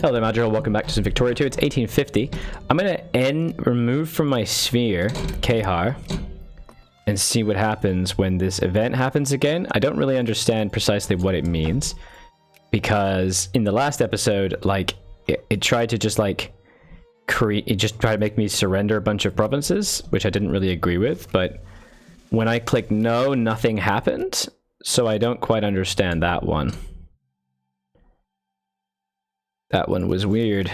Hello there, Madrigal. Welcome back to some Victoria 2. It's 1850. I'm going to remove from my sphere Kahar and see what happens when this event happens again. I don't really understand precisely what it means because in the last episode, like, it tried to just, like, it just tried to make me surrender a bunch of provinces, which I didn't really agree with, but when I click no, nothing happened, so I don't quite understand that one. That one was weird.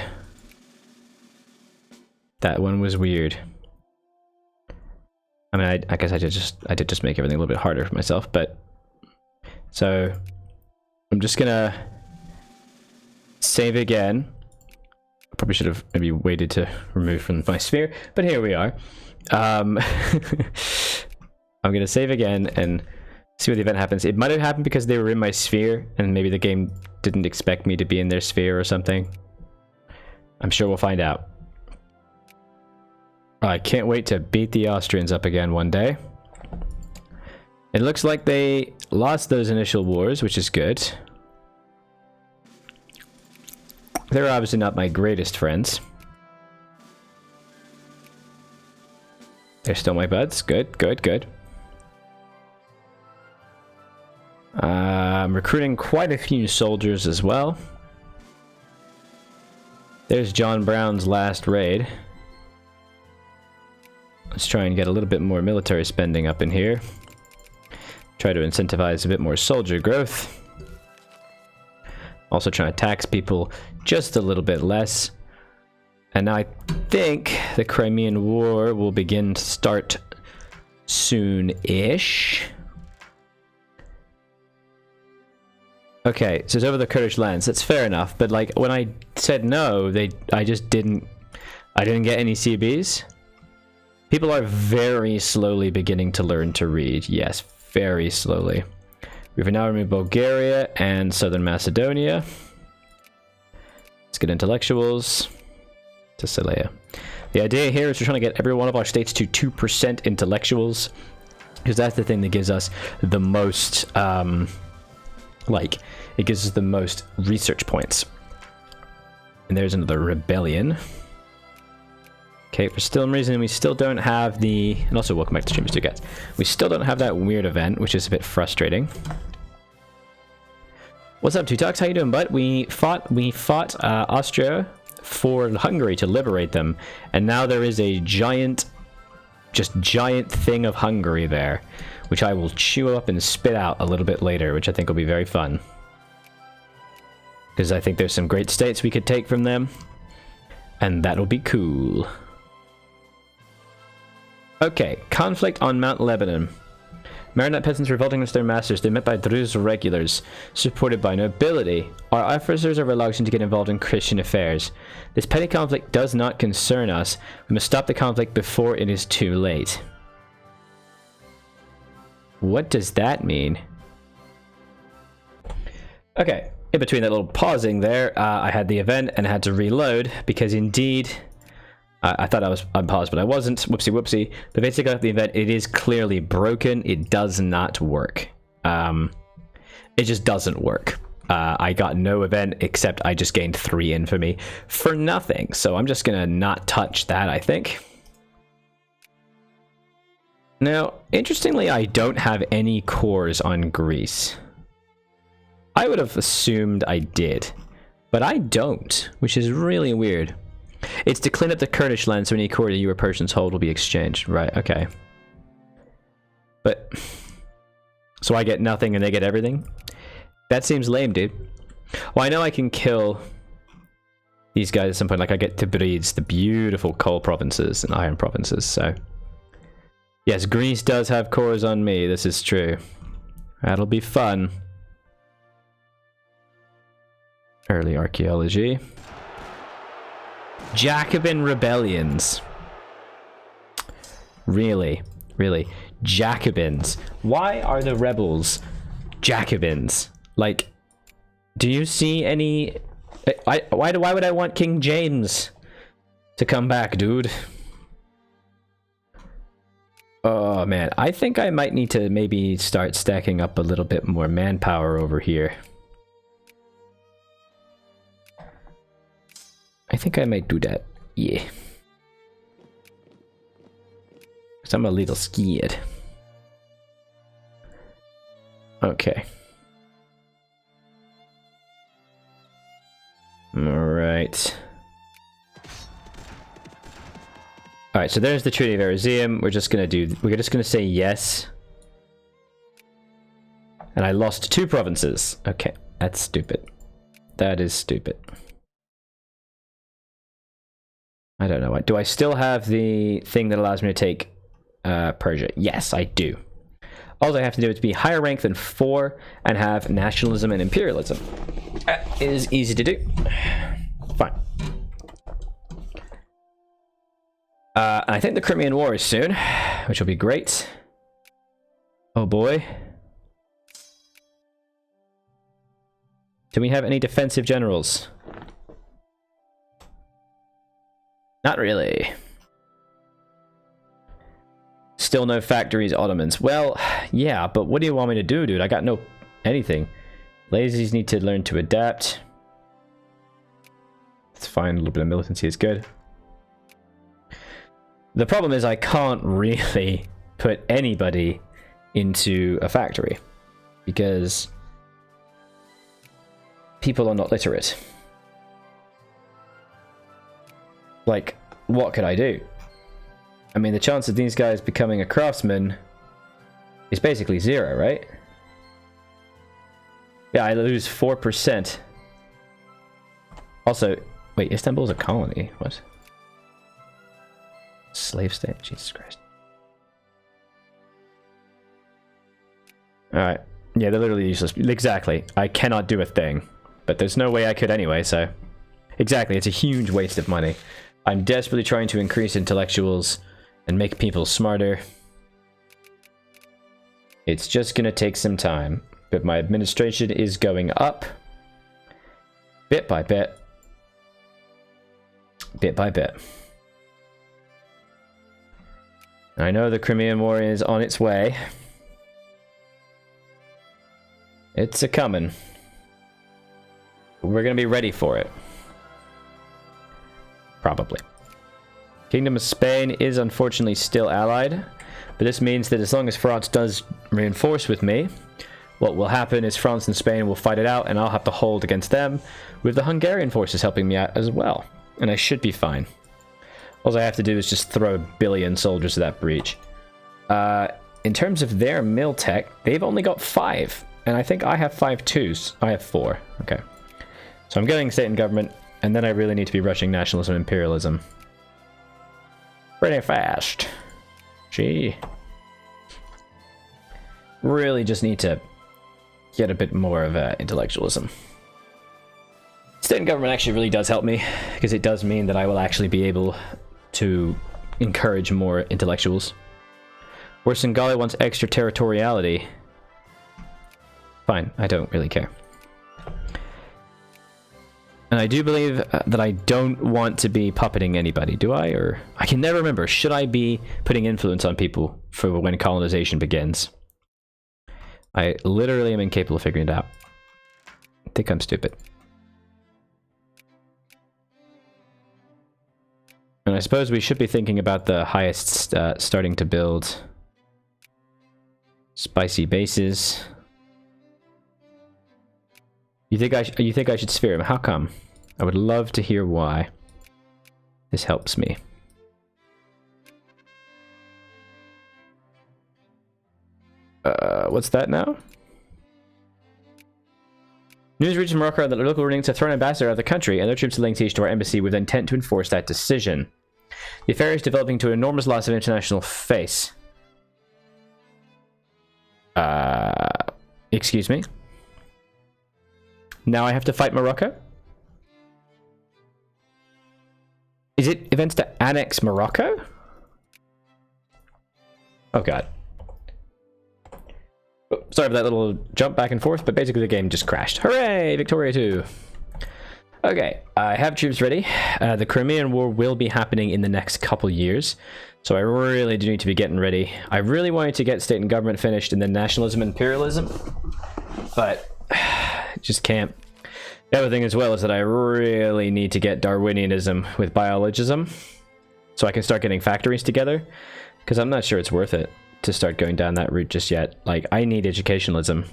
That one was weird. I mean, I guess I did just make everything a little bit harder for myself, but so I'm just gonna save again. I probably should have maybe waited to remove from my sphere, but here we are. I'm gonna save again and see what the event happens. It might have happened because they were in my sphere and maybe the game didn't expect me to be in their sphere or something. I'm sure we'll find out. I can't wait to beat the Austrians up again one day. It looks like they lost those initial wars, which is good. They're obviously not my greatest friends. They're still my buds. Good, good, good. I'm recruiting quite a few soldiers as well. There's John Brown's last raid. Let's try and get a little bit more military spending up in here. Try to incentivize a bit more soldier growth. Also trying to tax people just a little bit less. And I think the Crimean War will begin to start soon-ish. Okay, so it's over the Kurdish lands. That's fair enough, but like when I said no, I didn't get any CBs. People are very slowly beginning to learn to read. Yes, very slowly. We've now removed Bulgaria and Southern Macedonia. Let's get intellectuals to Celea. The idea here is we're trying to get every one of our states to 2% intellectuals, because that's the thing that gives us the most it gives us the most research points. And there's another rebellion. Okay, for some reason we still don't have the, and also welcome back to Streamers 2 guys. We still don't have that weird event, which is a bit frustrating. What's up, Tutox? How you doing, bud? We fought Austria for Hungary to liberate them, and now there is a giant thing of Hungary there, which I will chew up and spit out a little bit later, which I think will be very fun. Because I think there's some great states we could take from them, and that'll be cool. Okay, conflict on Mount Lebanon. Maronite peasants revolting against their masters. They're met by Druze regulars, supported by nobility. Our officers are reluctant to get involved in Christian affairs. This petty conflict does not concern us. We must stop the conflict before it is too late. What does that mean? Okay, in between that little pausing there, I had the event and I had to reload because indeed, I thought I was unpaused, but I wasn't. Whoopsie whoopsie. But basically, the event, it is clearly broken. It does not work. It just doesn't work. I got no event except I just gained 3 infamy for nothing. So I'm just gonna not touch that, I think. Now, interestingly, I don't have any cores on Greece. I would have assumed I did, but I don't, which is really weird. It's to clean up the Kurdish land, so any core that you or Persians hold will be exchanged. Right, okay. But, so I get nothing and they get everything? That seems lame, dude. Well, I know I can kill these guys at some point. Like, I get Tabriz, the beautiful coal provinces and iron provinces, so... Yes, Greece does have cores on me, this is true. That'll be fun. Early archaeology. Jacobin rebellions. Really? Really? Jacobins. Why are the rebels Jacobins? Like, do you see any... Why would I want King James to come back, dude? Oh man, I think I might need to maybe start stacking up a little bit more manpower over here. I think I might do that. Yeah. Because I'm a little scared. Okay. Alright. Alright, so there's the Treaty of Erezium. We're just gonna say yes. And I lost 2 provinces. Okay, that's stupid. That is stupid. I don't know. Do I still have the thing that allows me to take Persia? Yes, I do. All I have to do is be higher rank than 4 and have nationalism and imperialism. That is easy to do. Fine. I think the Crimean War is soon, which will be great. Oh boy. Do we have any defensive generals? Not really. Still no factories, Ottomans. Well, yeah, but what do you want me to do, dude? I got no anything. Lazies need to learn to adapt. It's fine, a little bit of militancy is good. The problem is I can't really put anybody into a factory because people are not literate. Like, what could I do? I mean, the chance of these guys becoming a craftsman is basically 0, right? Yeah, I lose 4%. Also, wait, Istanbul's a colony. What? Slave state? Jesus Christ. Alright. Yeah, they're literally useless. Exactly. I cannot do a thing. But there's no way I could anyway, so... Exactly, it's a huge waste of money. I'm desperately trying to increase intellectuals and make people smarter. It's just gonna take some time. But my administration is going up. Bit by bit. Bit by bit. I know the Crimean War is on its way. It's a-coming. We're gonna be ready for it. Probably. Kingdom of Spain is unfortunately still allied, but this means that as long as France does reinforce with me, what will happen is France and Spain will fight it out and I'll have to hold against them, with the Hungarian forces helping me out as well. And I should be fine. All I have to do is just throw 1 billion soldiers at that breach. In terms of their mill tech, they've only got 5. And I think I have 5 too. I have 4. Okay. So I'm getting state and government, and then I really need to be rushing nationalism and imperialism. Pretty fast. Gee. Really just need to get a bit more of intellectualism. State and government actually really does help me, because it does mean that I will actually be able to encourage more intellectuals. Where Singali wants extraterritoriality. Fine, I don't really care. And I do believe that I don't want to be puppeting anybody, do I? Or I can never remember. Should I be putting influence on people for when colonization begins? I literally am incapable of figuring it out. I think I'm stupid. And I suppose we should be thinking about the highest starting to build spicy bases. You think I should sphere him? How come? I would love to hear why. This helps me. What's that now? News reaches Morocco that the local rulings have thrown an ambassador out of the country and their troops are laying siege to our embassy with intent to enforce that decision. The affair is developing to an enormous loss of international face. Excuse me? Now I have to fight Morocco? Is it events to annex Morocco? Oh god. Oh, sorry for that little jump back and forth, but basically the game just crashed. Hooray! Victoria 2! Okay, I have troops ready. The Crimean War will be happening in the next couple years, so I really do need to be getting ready. I really wanted to get state and government finished and then nationalism and imperialism, but just can't. The other thing as well is that I really need to get Darwinianism with biologism, so I can start getting factories together, because I'm not sure it's worth it to start going down that route just yet. Like, I need educationalism.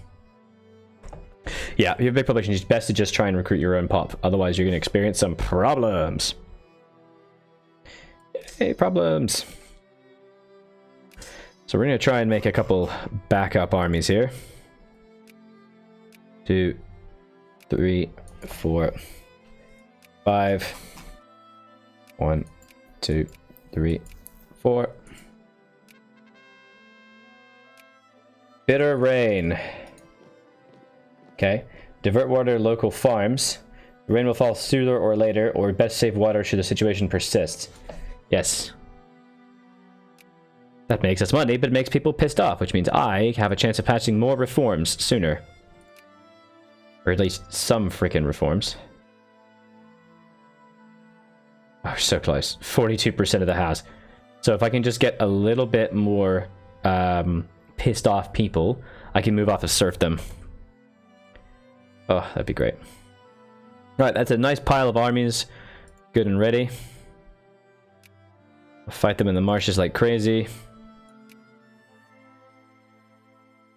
Yeah, if you have a big population, it's best to just try and recruit your own pop, otherwise you're going to experience some problems. Hey, problems. So we're going to try and make a couple backup armies here. 2, 3, 4, 5. 1, 2, 3, 4. Bitter rain. Okay. Divert water to local farms. The rain will fall sooner or later, or best save water should the situation persist. Yes. That makes us money, but it makes people pissed off, which means I have a chance of passing more reforms sooner. Or at least some freaking reforms. Oh, so close. 42% of the house. So if I can just get a little bit more pissed off people, I can move off of serfdom. Oh, that'd be great. Alright, that's a nice pile of armies. Good and ready. I'll fight them in the marshes like crazy.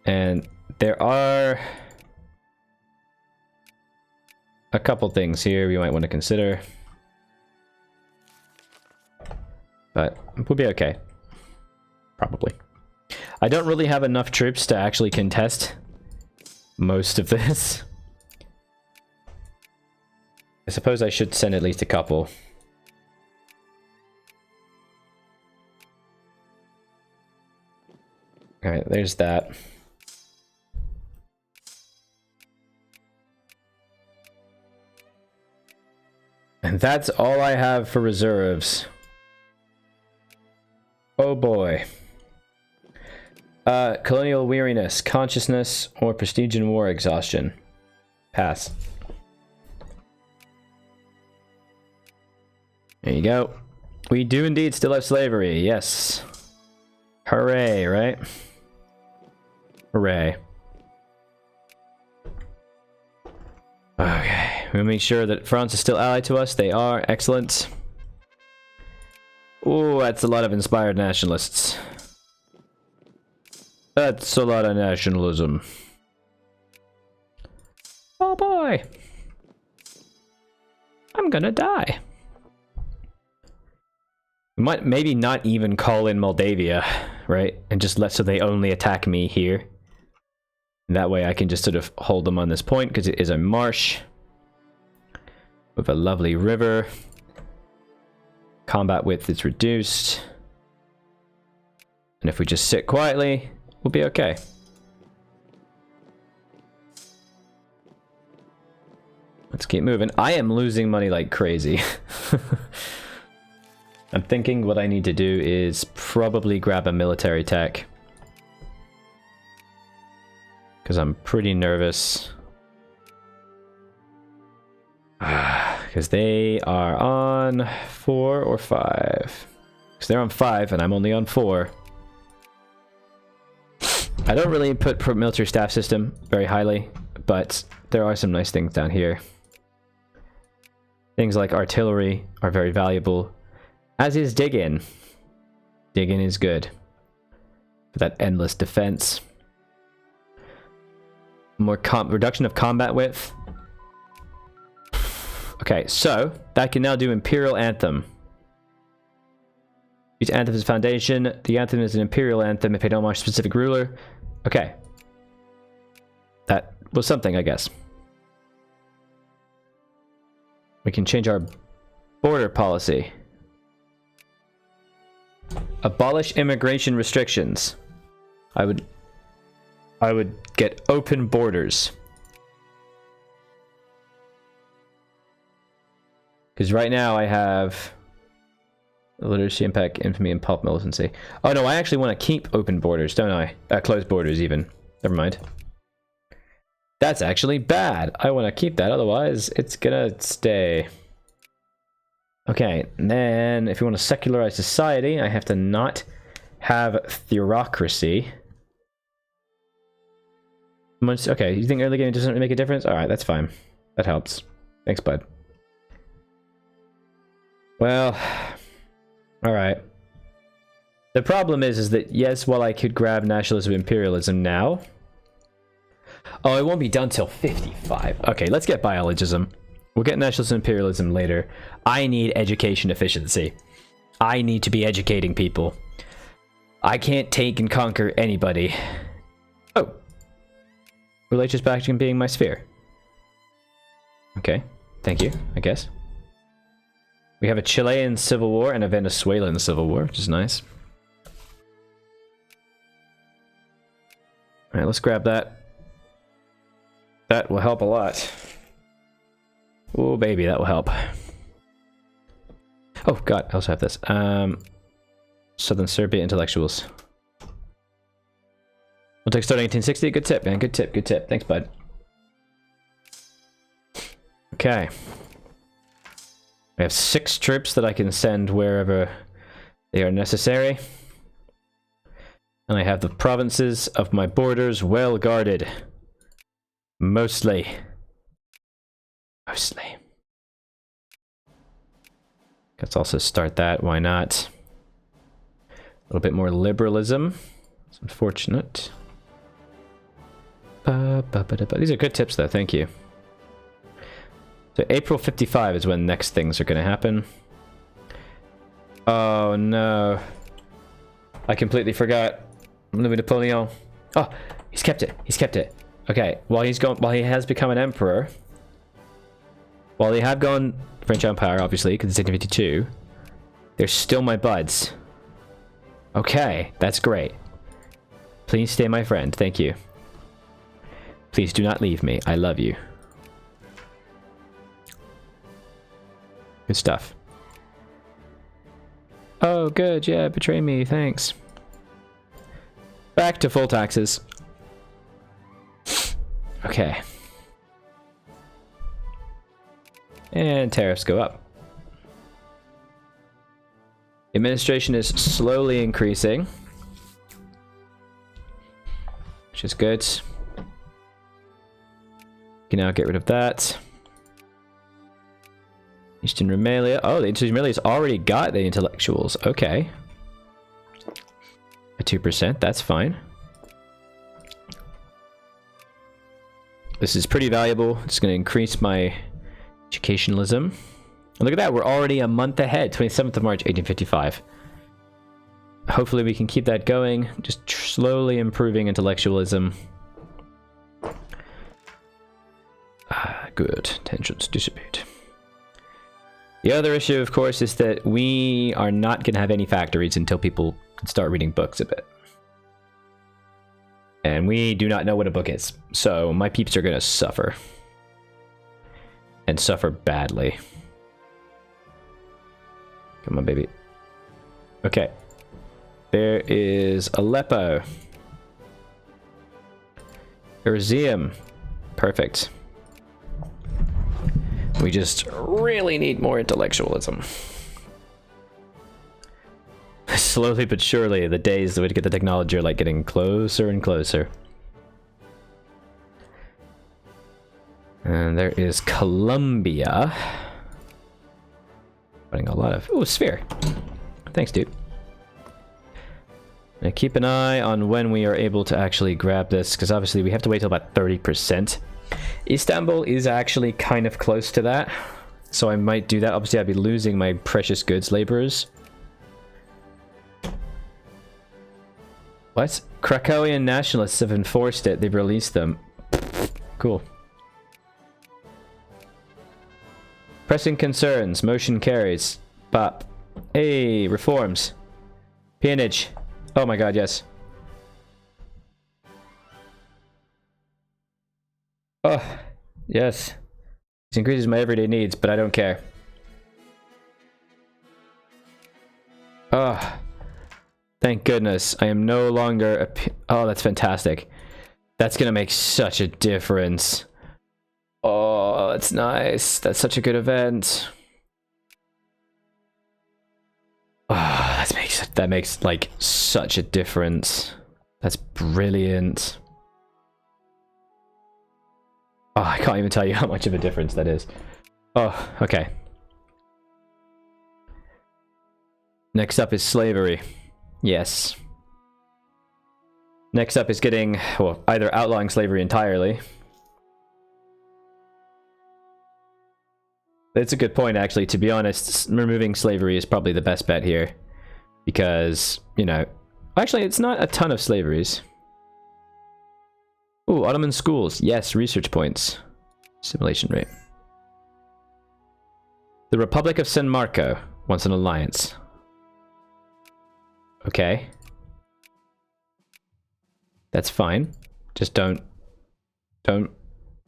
And there are a couple things here we might want to consider. But we'll be okay. Probably. I don't really have enough troops to actually contest most of this. I suppose I should send at least a couple. Alright, there's that. And that's all I have for reserves. Oh boy. Colonial weariness, consciousness, or prestige and war exhaustion. Pass. There you go. We do indeed still have slavery, yes. Hooray, right? Hooray. Okay, we'll make sure that France is still allied to us. They are. Excellent. Ooh, that's a lot of inspired nationalists. That's a lot of nationalism. Oh boy. I'm gonna die. We might maybe not even call in Moldavia, right? And just let so they only attack me here. That way I can just sort of hold them on this point, because it is a marsh with a lovely river. Combat width is reduced. And if we just sit quietly, we'll be okay. Let's keep moving. I am losing money like crazy. I'm thinking what I need to do is probably grab a military tech. Because I'm pretty nervous. Because they are on 4 or 5. Because they're on 5 and I'm only on 4. I don't really put military staff system very highly, but there are some nice things down here. Things like artillery are very valuable, as is dig-in. Dig-in is good for that endless defense. More reduction of combat width. Okay, so that can now do Imperial Anthem. Use Anthem as foundation. The anthem is an Imperial Anthem if I don't watch a specific ruler. Okay. That was something, I guess. We can change our border policy. Abolish immigration restrictions. I would get open borders. Because right now I have literacy, impact, infamy, and pulp militancy. Oh no, I actually want to keep open borders, don't I? Closed borders even. Never mind. That's actually bad. I want to keep that, otherwise it's gonna stay. Okay, and then if you want to secularize society, I have to not have theocracy. Okay, you think early game doesn't really make a difference? Alright, that's fine. That helps. Thanks, bud. Well, alright. The problem is that, yes, while I could grab nationalism imperialism now... Oh, it won't be done till 55. Okay, let's get biologism. We'll get nationalism imperialism later. I need education efficiency. I need to be educating people. I can't take and conquer anybody. Oh. Religious backing being my sphere. Okay, thank you, I guess. We have a Chilean civil war and a Venezuelan civil war, which is nice. Alright, let's grab that. That will help a lot. Oh, baby, that will help. Oh, God, I also have this. Southern Serbia intellectuals. We'll take starting 1860. Good tip, man. Good tip, good tip. Thanks, bud. Okay. We have 6 troops that I can send wherever they are necessary. And I have the provinces of my borders well guarded. Mostly. Mostly. Let's also start that, why not? A little bit more liberalism. It's unfortunate. These are good tips though, thank you. So April 55 is when next things are going to happen. Oh no. I completely forgot. Louis Napoleon. Oh, he's kept it. He's kept it. Okay, while he has become an emperor, while they have gone French Empire, obviously, because it's 1852, they're still my buds. Okay, that's great. Please stay my friend. Thank you. Please do not leave me. I love you. Good stuff. Oh, good. Yeah, betray me. Thanks. Back to full taxes. Okay. And tariffs go up. Administration is slowly increasing, which is good. You can now get rid of that. Eastern Rumelia. Oh, the Eastern Rumelia's already got the intellectuals. Okay. At 2%, that's fine. This is pretty valuable. It's going to increase my educationalism. And look at that, we're already a month ahead. 27th of March, 1855. Hopefully we can keep that going. Just slowly improving intellectualism. Good. Tensions dissipate. The other issue, of course, is that we are not going to have any factories until people can start reading books a bit. And we do not know what a book is. So my peeps are going to suffer. And suffer badly. Come on, baby. Okay. There is Aleppo. Erzeum. Perfect. We just really need more intellectualism. Slowly but surely, the days that we get the technology are like getting closer and closer. And there is Colombia. Running a lot of... Ooh, sphere. Thanks, dude. Now keep an eye on when we are able to actually grab this, because obviously we have to wait till about 30%. Istanbul is actually kind of close to that, so I might do that. Obviously, I'd be losing my precious goods laborers. What? Krakowian nationalists have enforced it. They've released them. Cool. Pressing concerns. Motion carries. Bop. Hey, reforms. Peonage. Oh my god, yes. Oh, yes. This increases my everyday needs, but I don't care. Oh, thank goodness. I am no longer a... Oh, that's fantastic. That's gonna make such a difference. Oh, that's nice. That's such a good event. Oh, that makes like such a difference. That's brilliant. Oh, I can't even tell you how much of a difference that is. Oh, okay. Next up is slavery. Yes. Next up is getting, well, either outlawing slavery entirely. It's a good point, actually. To be honest, removing slavery is probably the best bet here. Because, you know... Actually, it's not a ton of slaveries. Ooh, Ottoman schools. Yes, research points. Simulation rate. The Republic of San Marco wants an alliance. Okay. That's fine. Just don't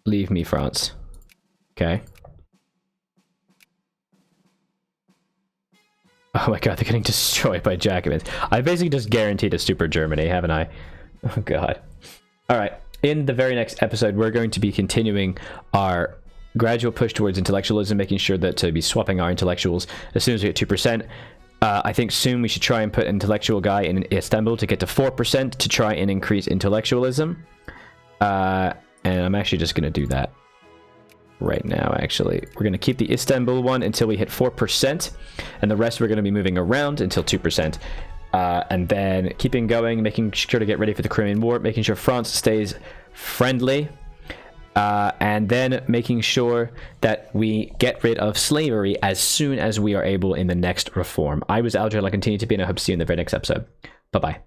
leave me, France. Okay. Oh my god, they're getting destroyed by Jacobins. I basically just guaranteed a super Germany, haven't I? Oh god. Alright, in the very next episode, we're going to be continuing our gradual push towards intellectualism, making sure that to be swapping our intellectuals as soon as we get 2%. I think soon we should try and put an intellectual guy in Istanbul to get to 4% to try and increase intellectualism. And I'm actually just going to do that right now, actually. We're going to keep the Istanbul one until we hit 4%, and the rest we're going to be moving around until 2%. And then keeping going, making sure to get ready for the Crimean War, making sure France stays friendly, and then making sure that we get rid of slavery as soon as we are able in the next reform. I was Alger, I'll continue to be, and I hope to see you in the very next episode. Bye-bye.